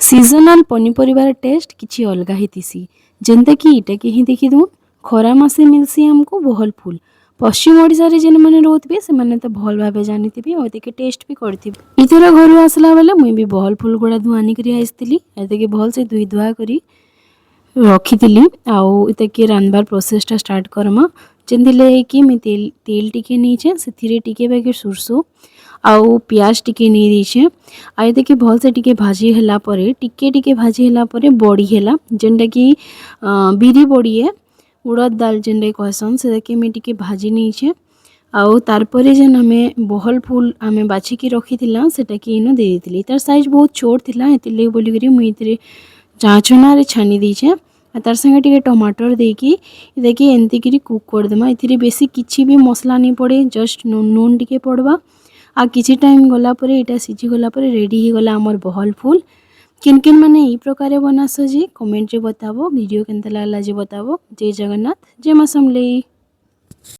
सीजनाल पनीपरिवार test किछि अलगा ही थिसी जेनता कि इटा के ही देखि दउन खरा मासे मिलसी हमको बहल फूल। पश्चिम ओडिशा रे जेन माने रहउतबे से माने त भल भाबे जानिथिबे और देके टेस्ट भी करथिबे। इथरा घरु आसला बेले मुई भी बहल फूल गुडा धुआनी करी आइसतिली एते के भल से धुई धुआ करी रखिथिली आउ एते के रानबार प्रोसेस टा स्टार्ट करमा। जेंदिले कि मी तेल टिके नीचे सेथिरे टिके बागे सुरसो आउ प्याज टिके नहीं दीछे आई देखिए भल से टिके भाजी हैला परे टिके भाजी हैला परे बड़ी हैला जेनटा कि बिरी बड़ी है उड़द दाल जेनटा कहसन से देखिए मैं टिके भाजी नीचे आउ तार परे जेन हमें बहल फूल हमें बाछी की रखी थिला सेटा कि इनो दे देतिली। तार साइज बहुत छोट थिला एतिले बोली करी मुई इतरे चाचना रे छानी दीछे तार संगे टिके टमाटर देकी देखिए एंती करी कुक कर देमा। इथिरे बेसी किछि भी मसला नहीं पड़े जस्ट नून टिके पड़वा आ किछि टाइम गला परे एटा सिझी गला परे रेडी ही गला हमर बहल फूल। किन किन माने ई प्रकारे बनास जी कमेंट रे बताबो। वीडियो केनता लागला जे बताबो। जय जगन्नाथ जय मां समलेई।